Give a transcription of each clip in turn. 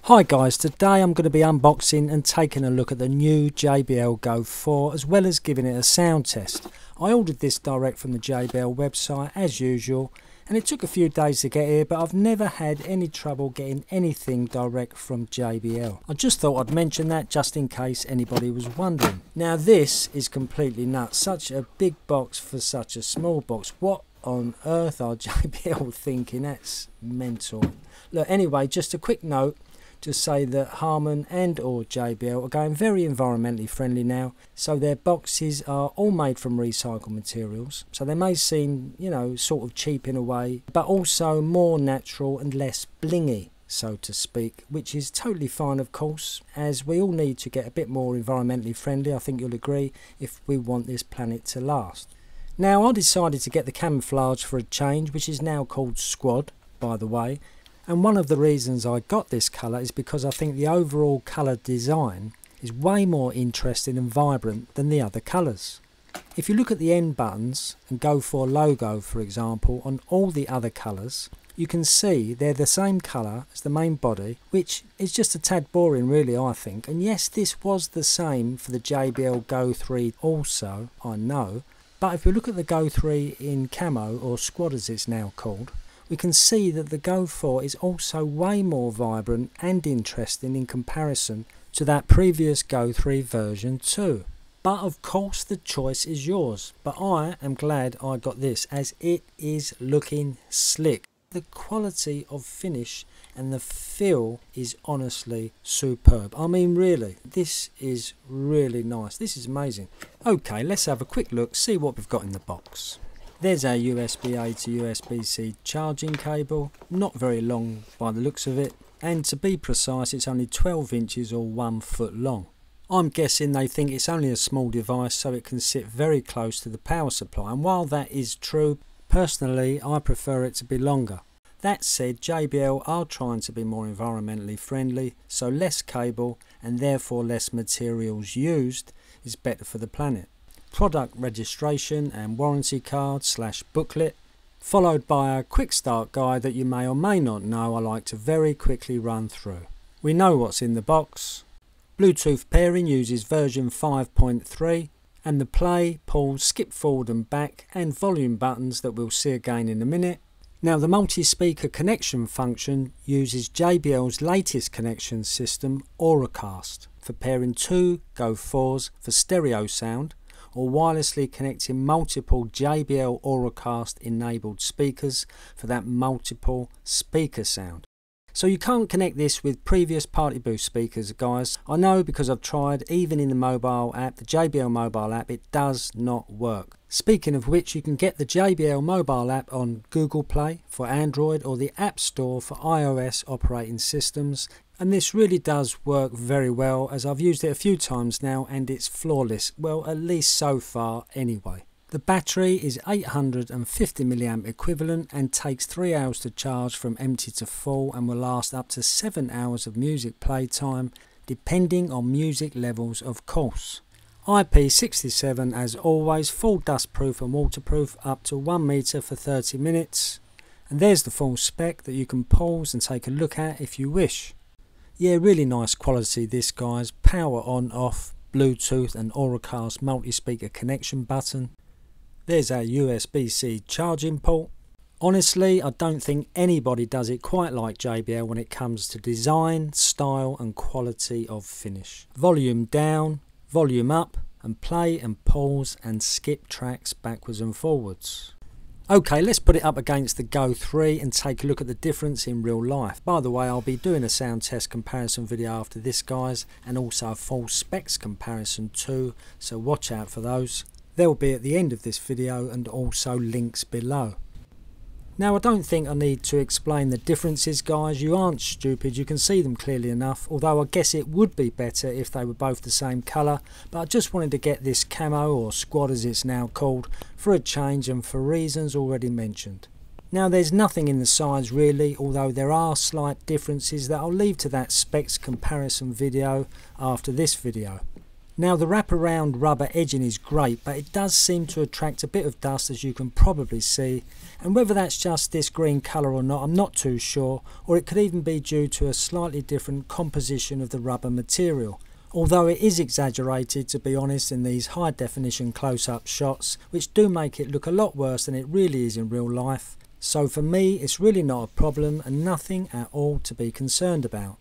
Hi guys, today I'm going to be unboxing and taking a look at the new JBL GO 4 as well as giving it a sound test. I ordered this direct from the JBL website as usual, and it took a few days to get here, but I've never had any trouble getting anything direct from JBL. I just thought I'd mention that just in case anybody was wondering. Now this is completely nuts, such a big box for such a small box. What on earth are JBL thinking? That's mental. Look, anyway, just a quick note to say that Harman and or JBL are going very environmentally friendly now, so their boxes are all made from recycled materials, so they may seem, you know, sort of cheap in a way, but also more natural and less blingy, so to speak, which is totally fine of course, as we all need to get a bit more environmentally friendly, I think you'll agree, if we want this planet to last. Now I decided to get the camouflage for a change, which is now called Squad, by the way. And one of the reasons I got this colour is because I think the overall colour design is way more interesting and vibrant than the other colours. If you look at the end buttons and go for logo, for example, on all the other colours, you can see they're the same colour as the main body, which is just a tad boring really, I think. And yes, this was the same for the JBL GO 3 also, I know. But if you look at the GO 3 in camo, or Squad as it's now called, we can see that the GO 4 is also way more vibrant and interesting in comparison to that previous GO 3 version too. But of course the choice is yours, but I am glad I got this as it is looking slick. The quality of finish and the feel is honestly superb. I mean really, this is really nice, this is amazing. Okay, let's have a quick look, see what we've got in the box. There's our USB-A to USB-C charging cable, not very long by the looks of it, and to be precise it's only 12 inches or 1 foot long. I'm guessing they think it's only a small device so it can sit very close to the power supply, and while that is true, personally I prefer it to be longer. That said, JBL are trying to be more environmentally friendly, so less cable and therefore less materials used is better for the planet. Product registration and warranty card / booklet, followed by a quick start guide that you may or may not know I like to very quickly run through. We know what's in the box. Bluetooth pairing uses version 5.3 and the play, pause, skip forward and back and volume buttons that we'll see again in a minute. Now the multi-speaker connection function uses JBL's latest connection system, Auracast, for pairing two GO 4s for stereo sound, or wirelessly connecting multiple JBL Auracast enabled speakers for that multiple speaker sound. So you can't connect this with previous Party Boost speakers guys. I know because I've tried, even in the mobile app, the JBL mobile app, it does not work. Speaking of which, you can get the JBL mobile app on Google Play for Android or the App Store for iOS operating systems. And this really does work very well, as I've used it a few times now and it's flawless, well at least so far anyway. The battery is 850 mAh equivalent and takes 3 hours to charge from empty to full, and will last up to 7 hours of music playtime depending on music levels of course. IP67 as always, full dust proof and waterproof, up to 1 meter for 30 minutes. And there's the full spec that you can pause and take a look at if you wish. Yeah, really nice quality this guys, power on off, Bluetooth and Auracast multi-speaker connection button. There's our USB-C charging port. Honestly, I don't think anybody does it quite like JBL when it comes to design, style and quality of finish. Volume down, volume up, and play and pause and skip tracks backwards and forwards. Okay, let's put it up against the GO 3 and take a look at the difference in real life. By the way, I'll be doing a sound test comparison video after this guys, and also a full specs comparison too, so watch out for those. They'll be at the end of this video and also links below. Now I don't think I need to explain the differences guys, you aren't stupid, you can see them clearly enough, although I guess it would be better if they were both the same colour, but I just wanted to get this camo, or Squad as it's now called, for a change and for reasons already mentioned. Now there's nothing in the sides really, although there are slight differences that I'll leave to that specs comparison video after this video. Now the wraparound rubber edging is great, but it does seem to attract a bit of dust, as you can probably see, and whether that's just this green colour or not I'm not too sure, or it could even be due to a slightly different composition of the rubber material. Although it is exaggerated, to be honest, in these high definition close-up shots, which do make it look a lot worse than it really is in real life. So for me it's really not a problem and nothing at all to be concerned about.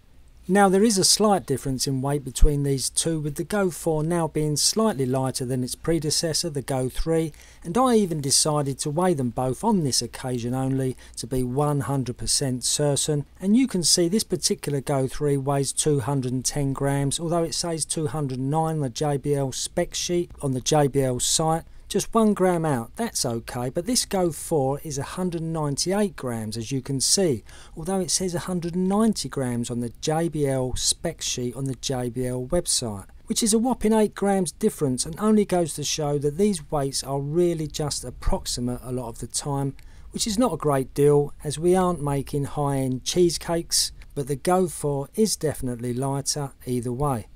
Now there is a slight difference in weight between these two, with the Go 4 now being slightly lighter than its predecessor, the Go 3, and I even decided to weigh them both on this occasion only to be 100% certain, and you can see this particular Go 3 weighs 210 grams, although it says 209 on the JBL spec sheet on the JBL site. Just 1 gram out, that's okay, but this Go 4 is 198 grams, as you can see, although it says 190 grams on the JBL spec sheet on the JBL website, which is a whopping 8 grams difference, and only goes to show that these weights are really just approximate a lot of the time, which is not a great deal as we aren't making high-end cheesecakes, but the Go 4 is definitely lighter either way.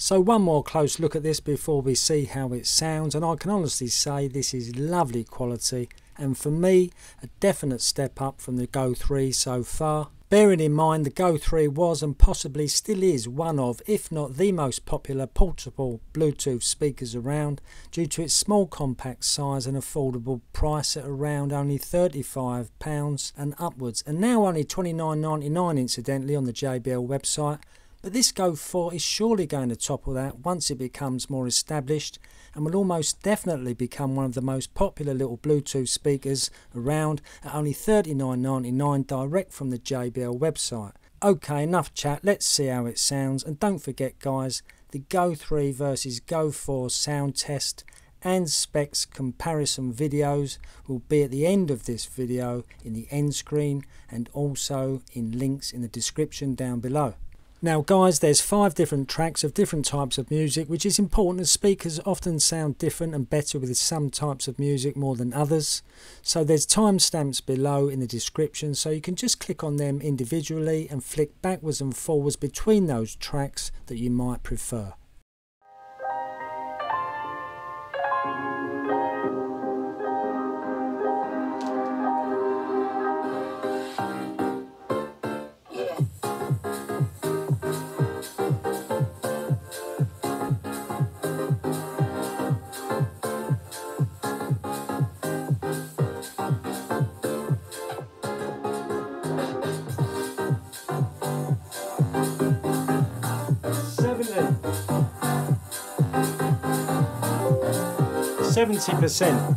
So one more close look at this before we see how it sounds, and I can honestly say this is lovely quality, and for me a definite step up from the Go 3 so far. Bearing in mind the Go 3 was and possibly still is one of, if not the most popular portable Bluetooth speakers around, due to its small compact size and affordable price at around only £35 and upwards, and now only $29.99 incidentally on the JBL website. But this Go 4 is surely going to topple that once it becomes more established, and will almost definitely become one of the most popular little Bluetooth speakers around at only $39.99 direct from the JBL website. Okay, enough chat, let's see how it sounds, and don't forget guys, the Go 3 versus Go 4 sound test and specs comparison videos will be at the end of this video in the end screen, and also in links in the description down below. Now guys, there's 5 different tracks of different types of music, which is important as speakers often sound different and better with some types of music more than others. So there's timestamps below in the description, so you can just click on them individually and flick backwards and forwards between those tracks that you might prefer. %70%.